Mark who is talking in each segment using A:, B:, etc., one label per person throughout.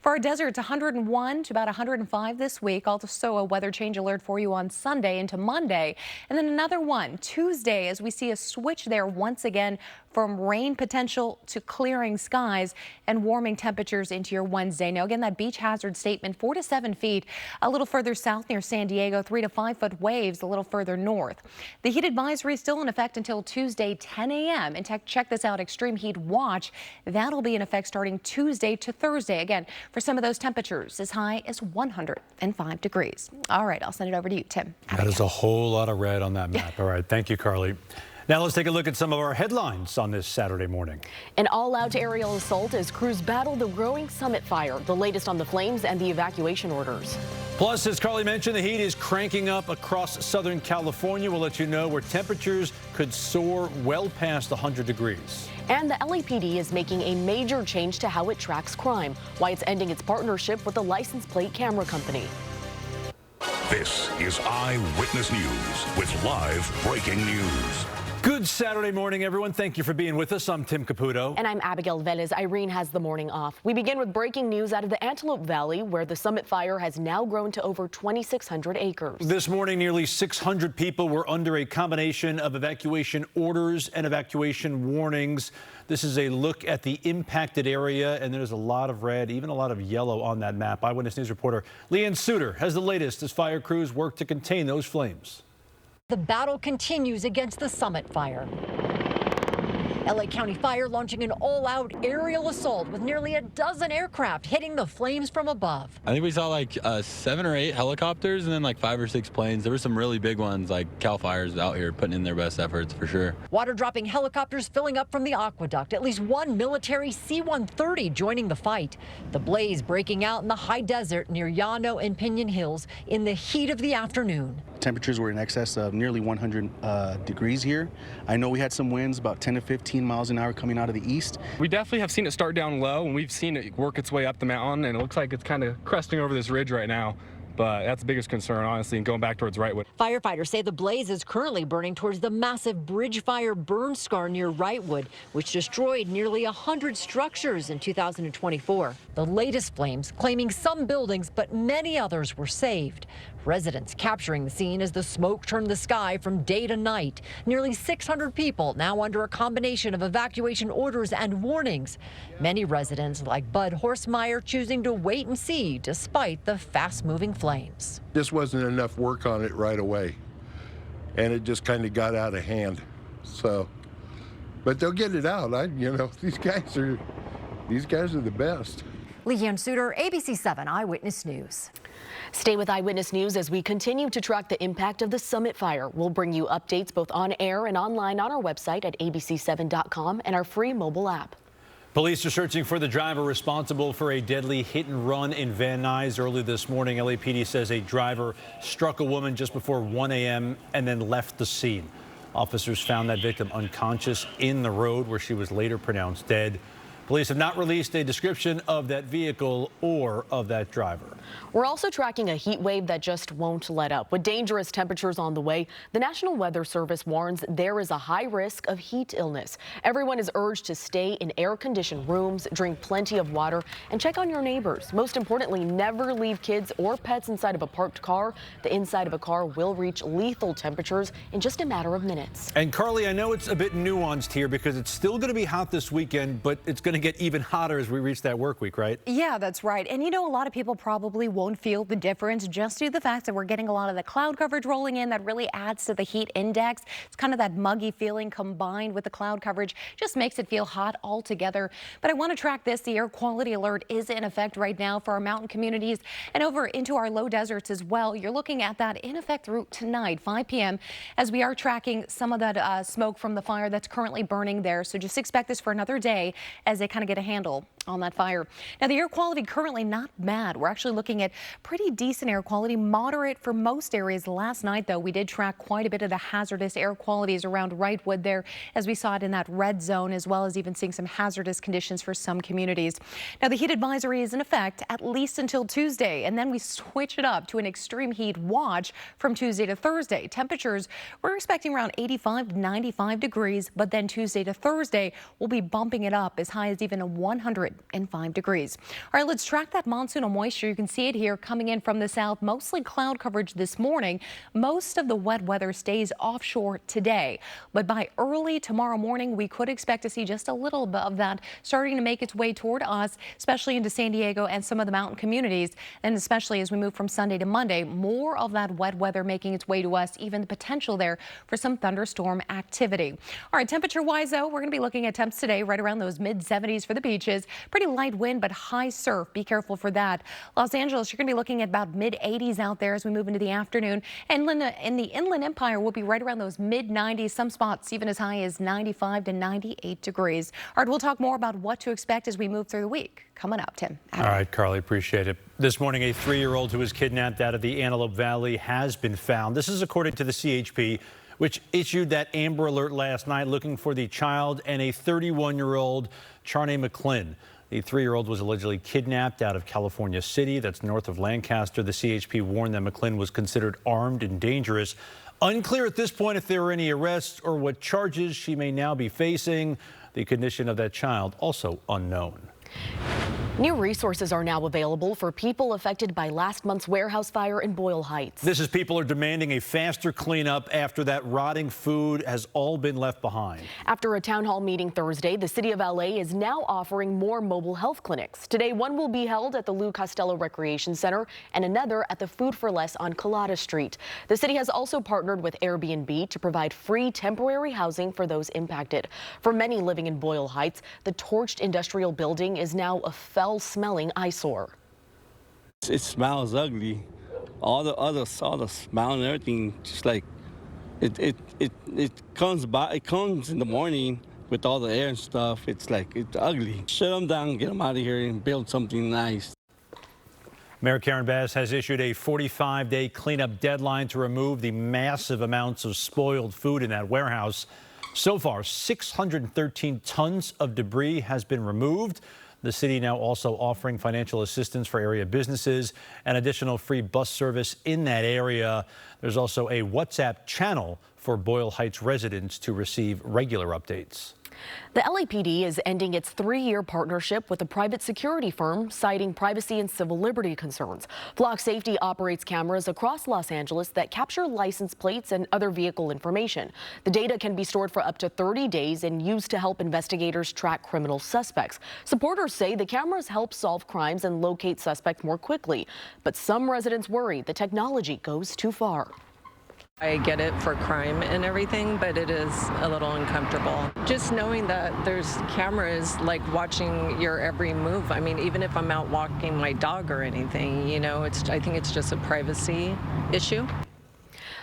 A: For our deserts, 101 to about 105 this week. Also a weather change alert for you on Sunday into Monday. And then another one Tuesday as we see a switch there once again from rain potential to clearing skies and warming temperatures into your Wednesday. Now again, that beach hazard statement 4 to 7 feet a little further south near San Diego, 3 to 5 foot waves a little further north. The heat advisory is still in effect until Tuesday 10 a.m. And check this out, extreme heat watch. That'll be in effect starting Tuesday to Thursday. Again, for some of those temperatures as high as 105 degrees. All right, I'll send it over to you, Tim.
B: That is a whole lot of red on that map. All right, thank you, Carly. Now let's take a look at some of our headlines on this Saturday morning.
C: An all-out aerial assault as crews battle the growing summit fire. The latest on the flames and the evacuation orders.
B: Plus, as Carly mentioned, the heat is cranking up across Southern California. We'll let you know where temperatures could soar well past 100 degrees.
C: And the LAPD is making a major change to how it tracks crime. Why it's ending its partnership with the license plate camera company.
D: This is Eyewitness News with live breaking news.
B: Good Saturday morning, everyone. Thank you for being with us. I'm Tim Caputo.
C: And I'm Abigail Velez. Irene has the morning off. We begin with breaking news out of the Antelope Valley, where the summit fire has now grown to over 2,600 acres.
B: This morning, nearly 600 people were under a combination of evacuation orders and evacuation warnings. This is a look at the impacted area, and there's a lot of red, even a lot of yellow on that map. Eyewitness News reporter Leanne Suter has the latest as fire crews work to contain those flames.
E: The battle continues against the summit fire. LA County Fire launching an all-out aerial assault with nearly a dozen aircraft hitting the flames from above.
F: I think we saw like 7 or 8 helicopters and then like 5 or 6 planes. There were some really big ones, like Cal Fire's out here putting in their best efforts for sure.
E: Water-dropping helicopters filling up from the aqueduct. At least one military C-130 joining the fight. The blaze breaking out in the high desert near Llano and Pinon Hills in the heat of the afternoon.
G: Temperatures were in excess of nearly 100 degrees here. I know we had some winds about 10 to 15 miles an hour coming out of the east.
H: We definitely have seen it start down low, and we've seen it work its way up the mountain, and it looks like it's kind of cresting over this ridge right now. But that's the biggest concern, honestly, and going back towards Wrightwood.
E: Firefighters say the blaze is currently burning towards the massive bridge fire burn scar near Wrightwood, which destroyed nearly 100 structures in 2024. The latest flames claiming some buildings, but many others were saved. Residents capturing the scene as the smoke turned the sky from day to night. Nearly 600 people now under a combination of evacuation orders and warnings. Many residents, like Bud Horsemeyer, choosing to wait and see despite the fast-moving flames.
I: Just wasn't enough work on it right away, and it just kind of got out of hand. So, but they'll get it out. These guys are the best.
E: Leanne Suter, ABC 7 Eyewitness News.
C: Stay with Eyewitness News as we continue to track the impact of the summit fire. We'll bring you updates both on air and online on our website at abc7.com and our free mobile app.
B: Police are searching for the driver responsible for a deadly hit and run in Van Nuys early this morning. LAPD says a driver struck a woman just before 1 a.m. and then left the scene. Officers found that victim unconscious in the road, where she was later pronounced dead. Police have not released a description of that vehicle or of that driver.
C: We're also tracking a heat wave that just won't let up. With dangerous temperatures on the way, the National Weather Service warns there is a high risk of heat illness. Everyone is urged to stay in air-conditioned rooms, drink plenty of water, and check on your neighbors. Most importantly, never leave kids or pets inside of a parked car. The inside of a car will reach lethal temperatures in just a matter of minutes.
B: And Carly, I know it's a bit nuanced here because it's still going to be hot this weekend, but it's going to get even hotter as we reach that work week, right?
A: Yeah, that's right. And a lot of people probably won't feel the difference just due to the fact that we're getting a lot of the cloud coverage rolling in that really adds to the heat index. It's kind of that muggy feeling combined with the cloud coverage just makes it feel hot altogether. But I want to track this. The air quality alert is in effect right now for our mountain communities and over into our low deserts as well. You're looking at that in effect through tonight, 5 p.m. as we are tracking some of that smoke from the fire that's currently burning there. So just expect this for another day as they kind of get a handle on that fire. Now, the air quality currently not bad. We're actually looking at pretty decent air quality, moderate for most areas. Last night, though, we did track quite a bit of the hazardous air qualities around Wrightwood there, as we saw it in that red zone, as well as even seeing some hazardous conditions for some communities. Now, the heat advisory is in effect at least until Tuesday, and then we switch it up to an extreme heat watch from Tuesday to Thursday. Temperatures, we're expecting around 85 to 95 degrees, but then Tuesday to Thursday, we'll be bumping it up as high as even 100 105 degrees. All right, let's track that monsoonal moisture. You can see it here coming in from the south, mostly cloud coverage this morning. Most of the wet weather stays offshore today, but by early tomorrow morning, we could expect to see just a little bit of that starting to make its way toward us, especially into San Diego and some of the mountain communities. And especially as we move from Sunday to Monday, more of that wet weather making its way to us, even the potential there for some thunderstorm activity. All right, temperature wise though, we're going to be looking at temps today right around those mid 70s for the beaches. Pretty light wind, but high surf. Be careful for that. Los Angeles, you're going to be looking at about mid 80s out there as we move into the afternoon. And in the Inland Empire, we'll be right around those mid 90s, some spots even as high as 95 to 98 degrees. All right, we'll talk more about what to expect as we move through the week. Coming up, Tim.
B: All right, Carly, appreciate it. This morning, a 3-year-old who was kidnapped out of the Antelope Valley has been found. This is according to the CHP, which issued that Amber Alert last night looking for the child and a 31-year-old Charnay McClin. The 3-year-old was allegedly kidnapped out of California City, that's north of Lancaster. The CHP warned that McClin was considered armed and dangerous. Unclear at this point if there were any arrests or what charges she may now be facing. The condition of that child also unknown.
C: New resources are now available for people affected by last month's warehouse fire in Boyle Heights.
B: This is people are demanding a faster cleanup after that rotting food has all been left behind.
C: After a town hall meeting Thursday, the city of LA is now offering more mobile health clinics. Today, one will be held at the Lou Costello Recreation Center and another at the Food for Less on Colada Street. The city has also partnered with Airbnb to provide free temporary housing for those impacted. For many living in Boyle Heights, the torched industrial building is now a foul-smelling eyesore.
J: It smells ugly. All the smell and everything, just like it comes by. It comes in the morning with all the air and stuff. It's like it's ugly. Shut them down, get them out of here, and build something nice.
B: Mayor Karen Bass has issued a 45-day cleanup deadline to remove the massive amounts of spoiled food in that warehouse. So far, 613 tons of debris has been removed. The city now also offering financial assistance for area businesses and additional free bus service in that area. There's also a WhatsApp channel for Boyle Heights residents to receive regular updates.
C: The LAPD is ending its 3-year partnership with a private security firm, citing privacy and civil liberty concerns. Flock Safety operates cameras across Los Angeles that capture license plates and other vehicle information. The data can be stored for up to 30 days and used to help investigators track criminal suspects. Supporters say the cameras help solve crimes and locate suspects more quickly, but some residents worry the technology goes too far.
K: I get it for crime and everything, but it is a little uncomfortable. Just knowing that there's cameras like watching your every move. I mean, even if I'm out walking my dog or anything, you know, I think it's just a privacy issue.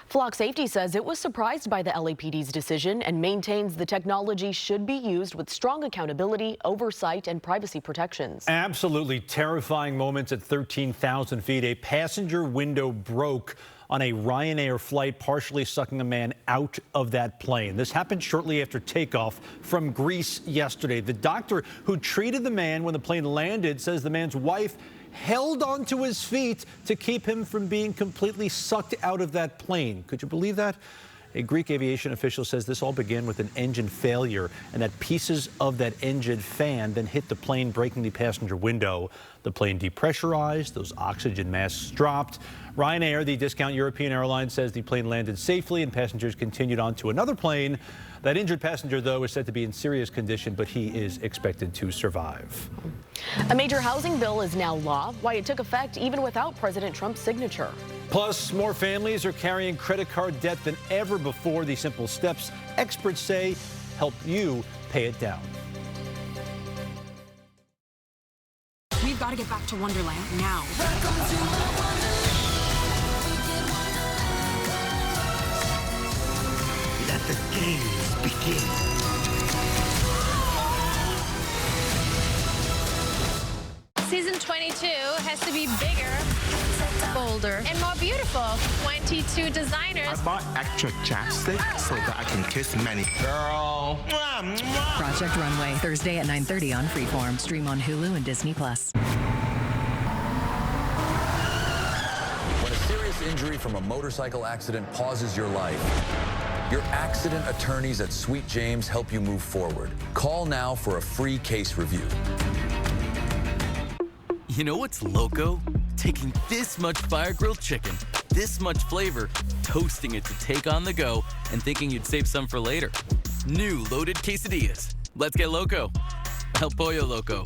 C: Flock Safety says it was surprised by the LAPD's decision and maintains the technology should be used with strong accountability, oversight, and privacy protections.
B: Absolutely terrifying moments at 13,000 feet. A passenger window broke on a Ryanair flight, partially sucking a man out of that plane. This happened shortly after takeoff from Greece yesterday. The doctor who treated the man when the plane landed says the man's wife held onto his feet to keep him from being completely sucked out of that plane. Could you believe that? A Greek aviation official says this all began with an engine failure and that pieces of that engine fan then hit the plane, breaking the passenger window. The plane depressurized, those oxygen masks dropped. Ryanair, the discount European airline, says the plane landed safely and passengers continued on to another plane. That injured passenger, though, is said to be in serious condition, but he is expected to survive.
C: A major housing bill is now law, why it took effect even without President Trump's signature.
B: Plus, more families are carrying credit card debt than ever before. The simple steps experts say help you pay it down.
L: We've got to get back to Wonderland now.
M: Let the games begin.
N: Season 22 has to be bigger, bolder, and more beautiful. 22 designers.
M: I bought extra chapstick so that I can kiss many. Girl.
O: Project Runway, Thursday at 9:30 on Freeform. Stream on Hulu and Disney+.
P: When a serious injury from a motorcycle accident pauses your life, your accident attorneys at Sweet James help you move forward. Call now for a free case review.
Q: You know what's loco? Taking this much fire-grilled chicken, this much flavor, toasting it to take on the go, and thinking you'd save some for later. New loaded quesadillas. Let's get loco. El Pollo Loco.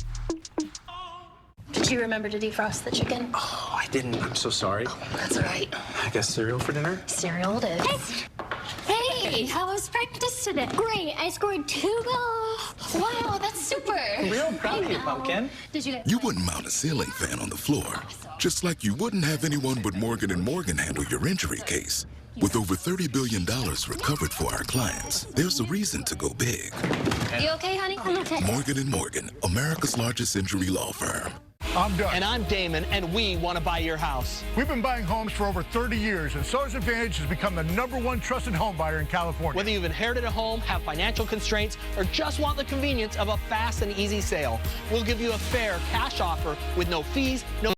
N: Did you remember to defrost the chicken?
M: Oh, I didn't. I'm so sorry.
N: Oh, that's all right.
M: I guess cereal for dinner?
N: Cereal it is. Hey, how was practice today? Great. I scored 2 goals. Wow, that's super.
M: Real proud of you, Pumpkin.
N: Did you guys
R: You wouldn't mount a ceiling fan on the floor, just like you wouldn't have anyone but Morgan & Morgan handle your injury case. With over $30 billion recovered for our clients, there's a reason to go big.
N: You okay, honey? I'm okay.
R: Morgan & Morgan, America's largest injury law firm.
S: I'm Doug.
T: And I'm Damon, and we want to buy your house.
S: We've been buying homes for over 30 years, and Sellers Advantage has become the #1 trusted home buyer in California.
T: Whether you've inherited a home, have financial constraints, or just want the convenience of a fast and easy sale, we'll give you a fair cash offer with no fees, no